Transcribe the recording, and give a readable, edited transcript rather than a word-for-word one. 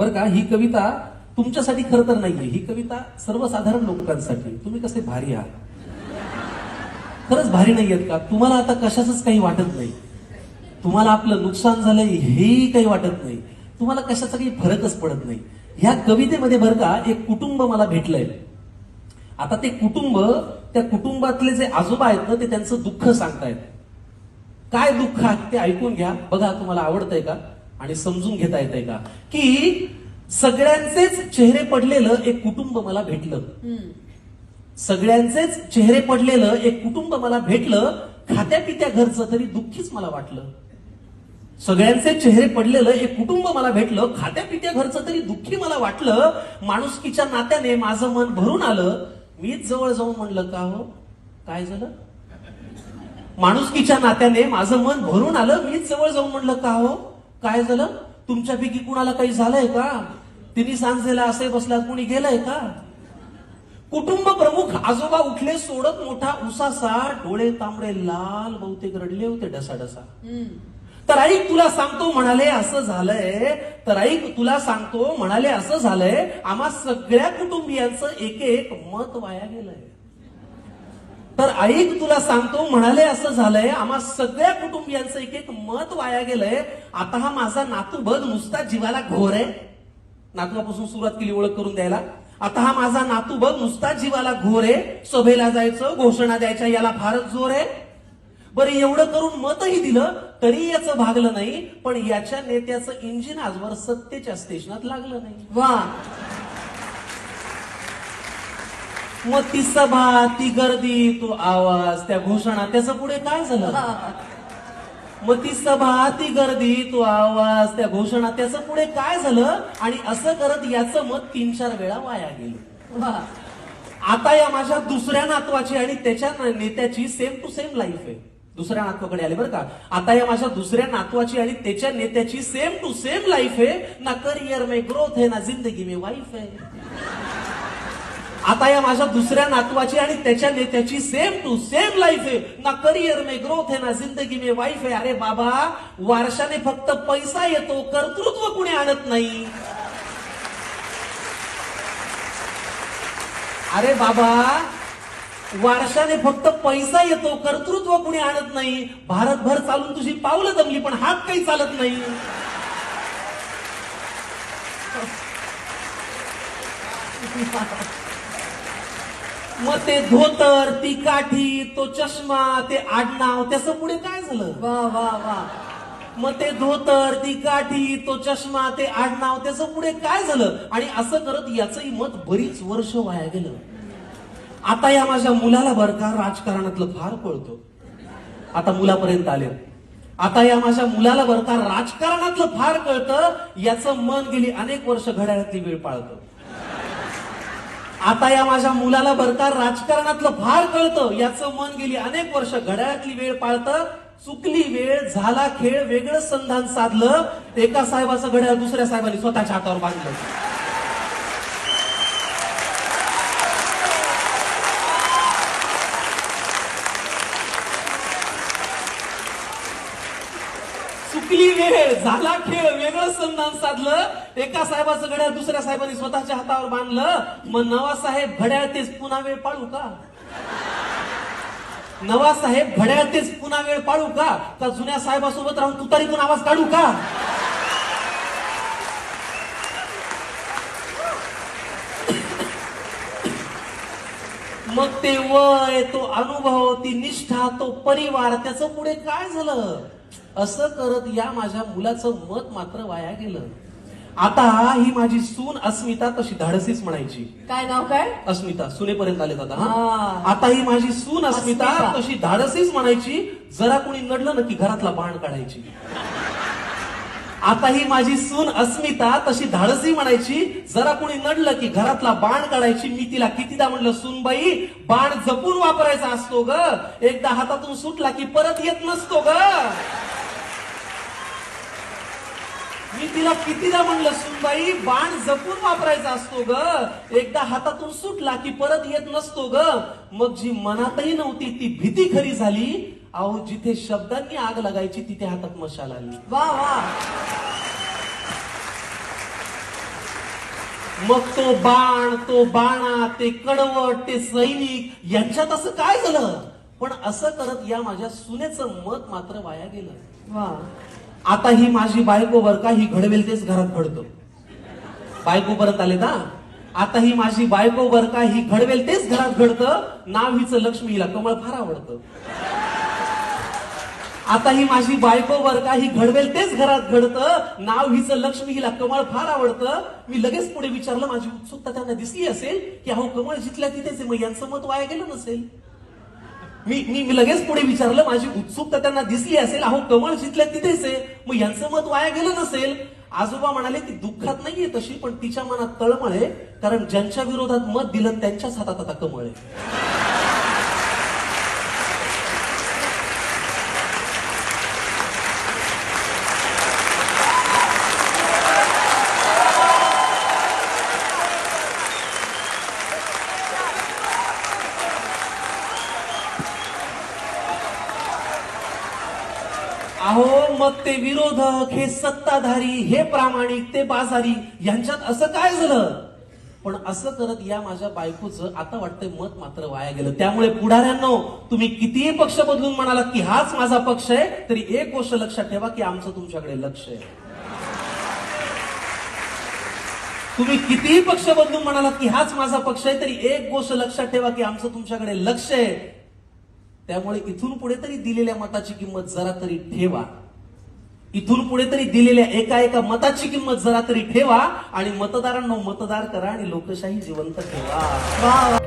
बरं का, ही कविता तुमच्यासाठी खरं तर नाहीये, ही कविता सर्वसाधारण लोकांसाठी. तुम्ही कसे भारी आहात, खरंच भारी नाहीयेत का? तुम्हाला आता कशाचंच काही वाटत नाही, तुम्हाला आपलं नुकसान झालंय हेही काही वाटत नाही, तुम्हाला कशाचा काही फरकच पडत नाही. ह्या कवितेमध्ये बरं का एक कुटुंब मला भेटलंय. आता ते कुटुंब, त्या कुटुंबातले जे आजोबा आहेत ना, ते त्यांचं दुःख सांगतायत. काय दुःख आहे ते ऐकून घ्या, बघा तुम्हाला आवडतंय का आणि समजून घेता येतंय का. की सगळ्यांचेच चेहरे पडलेलं एक कुटुंब मला भेटलं, सगळ्यांचेच चेहरे पडलेलं एक कुटुंब मला भेटलं, खात्या पित्या घरचं तरी दुःखीच मला वाटलं. सगळ्यांचे चेहरे पडलेलं एक कुटुंब मला भेटलं, खात्या पित्या घरचं तरी दुःखी मला वाटलं. माणुसकीच्या नात्याने माझं मन भरून आलं, मीच जवळ जाऊन म्हणलं का हो काय झालं. माणुसकीच्या नात्याने माझं मन भरून आलं, मीच जवळ जाऊन म्हणलं का हो काय झालं. तुमच्यापैकी कुणाला काही झालंय का, तिन्ही सांजेला असे बसल्यात, कुणी गेलंय का. कुटुंब प्रमुख आजोबा उठले सोडत मोठा उसासा, डोळे तांबडे लाल, बहुतेक रडले होते डसाडसा. तर ऐक तुला सांगतो म्हणाले असं झालंय, तर ऐक तुला सांगतो म्हणाले असं झालंय, आम्हा सगळ्या कुटुंबियांचं एक एक मत वाया गेलंय. तर ऐक तुला सांगतो म्हणाले असं झालंय, आम्हा सगळ्या कुटुंबियांचं एक एक मत वाया गेलंय. आता हा माझा नातू बघ नुसता जीवाला घोर आहे. नातूपासून सुरुवात केली ओळख करून द्यायला. आता हा माझा नातू बघ नुसता जीवाला घोर आहे, सभेला जायचं घोषणा द्यायच्या याला फारच जोर आहे. बरं एवढं करून मतही दिलं तरी याचं भागलं नाही, पण याच्या नेत्याचं इंजिन आजवर सत्तेच्या स्टेशनात लागलं नाही. वा. मग ती सभा, ती गर्दी, तो आवाज, त्या घोषणा, त्याचं पुढे काय झालं. मग ती सभा, ती गर्दी, तो आवाज, त्या घोषणा, त्याचं पुढे काय झालं. आणि असं करत याचं मत 3-4 वेळा वाया गेलं. आता या माझ्या दुसऱ्या नातवाची आणि त्याच्या नेत्याची सेम टू सेम लाईफ आहे. दुसऱ्या नातवाकडे आले बरं का. आता या माझ्या दुसऱ्या नातवाची आणि त्याच्या नेत्याची सेम टू सेम लाईफ आहे. ना करियर में ग्रोथ है, ना जिंदगी में वाईफ है. आता या माझ्या दुसऱ्या नातवाची आणि त्याच्या नेत्याची सेम टू सेम लाईफ आहे. ना करियर में ग्रोथ है, ना जिंदगी में वाईफ आहे. अरे बाबा, वारशाने फक्त पैसा येतो, कर्तृत्व कुणी आणत नाही. अरे बाबा, वारशाने फक्त पैसा येतो, कर्तृत्व कुणी आणत नाही. भारतभर चालून तुझी पावलं दमली पण हात काही चालत नाही. मग ते धोतर, ती काठी, तो चष्मा, ते आडनाव, त्याचं पुढे काय झालं. वा वा वा. मग ते धोतर, ती काठी, तो चष्मा, ते आडनाव, त्याचं पुढे काय झालं. आणि असं करत याचंही मत बरीच वर्ष वाया गेलं. आता या माझ्या मुलाला बरं का राजकारणातलं फार कळतं. आता मुलापर्यंत आले. आता या माझ्या मुलाला बरं का राजकारणातलं फार कळतं. याचं मन गेली अनेक वर्ष घड्याळातली वेळ पाळतं. आता या माझ्या मुलाला बरं का राजकारणातलं फार कळतं. याचं मन गेली अनेक वर्ष घड्याळातली वेळ पाळतं. चुकली वेळ, झाला खेळ, वेगळं संधान साधलं. एका साहेबाचं घड्याळ दुसऱ्या साहेबांनी स्वतःच्या हातावर बांधलं. चुकली वेळ, झाला खेळ, वेगळं संधान साधलं. एका साहेबाचं घड्याळ दुसऱ्या साहेबांनी स्वतःच्या हातावर बांधलं. मग नवा साहेब घड्याळ तेच पुन्हा वेळ पाळू का. नवा साहेब घड्याळ तेच पुन्हा वेळ पाळू का. का जुन्या साहेबासोबत राहून तुतारीतून आवाज काढू का. मग ते वय, तो अनुभव, ती निष्ठा, तो परिवार, त्याचं पुढे काय झालं. असं करत या माझ्या मुलाचं मत मात्र वाया गेलं. आता ही माझी सून अस्मिता तशी धाडसीच म्हणायची. काय नाव काय. अस्मिता, सुनेपर्यंत आले आता. आता ही माझी सून अस्मिता तशी धाडसीच म्हणायची. जरा कोणी नडलं ना की घरातला बाण काढायची. आता ही माझी सून अस्मिता तशी धाडसी म्हणायची. जरा कोणी नडलं की घरातला बाण काढायची. मी तिला कितीदा म्हणलं, सूनबाई बाण जपून वापरायचा असतो ग, एकदा हातातून सुटला की परत येत नसतो ग. मी तिला कितीदा म्हणलं, सूनबाई बाण जपून वापरायचा असतो ग, एकदा हातातून सुटला की परत येत नसतो ग. मग जी मनातही नव्हती ती भीती खरी झाली. अहो, जिथे शब्दांनी आग लागायची तिथे हातात मशाल आली. वा वा. मग तो बाण, तो बाणा, ते कडवट, ते सैनिक यांच्यात असं काय झालं? पण असं करत या माझ्या सुनेचं मत मात्र वाया गेलं. वा, आता ही माझी बायको बर का, ही घडवेल तेच घरात घडतं. बायको परत आले ना, आता ही माझी बायको बर का, ही घडवेल तेच घरात घडतं. नाव हिचं लक्ष्मी, हिला कमळ फार आवडतं. आता ही माझी बायको बर का, ही घडवेल तेच घरात घडतं. नाव हिचं लक्ष्मी, हिला कमळ फार आवडतं. मी लगेच पुढे विचारलं, माझी उत्सुकता त्यांना दिसली असेल की अहो कमळ जिथल्या तिथेच आहे, मग यांचं मत वाया गेलं नसेल. मी लगेच पुढे विचारलं, माझी उत्सुकता त्यांना दिसली असेल, अहो कमळ जिथल्या तिथेच आहे, मग यांचं मत वाया गेलं नसेल. आजोबा म्हणाले, ती दुःखात नाहीये तशी, पण तिच्या मनात तळमळ आहे, कारण ज्यांच्या विरोधात मत दिलं त्यांच्याच हातात आता कमळ आहे. अहो मग ते विरोधक, हे सत्ताधारी, हे प्रामाणिक, ते बाजारी, यांच्यात असं काय झालं? पण असं करत या माझ्या बायकोचं आता वाटतंय मत मात्र वाया गेलं. त्यामुळे पुढाऱ्यांनो, तुम्ही कितीही पक्ष बदलून म्हणालात की हाच माझा पक्ष आहे, तरी एक गोष्ट लक्षात ठेवा की आमचं तुमच्याकडे लक्ष आहे. तुम्ही कितीही पक्ष बदलून म्हणालात की हाच माझा पक्ष आहे, तरी एक गोष्ट लक्षात ठेवा की आमचं तुमच्याकडे लक्ष आहे. त्यामुळे इथून पुढे तरी दिलेल्या मताची किंमत जरा तरी ठेवा. इथून पुढे तरी दिलेल्या एका एका मताची किंमत जरा तरी ठेवा आणि मतदारांना मतदार करा आणि लोकशाही जिवंत ठेवा.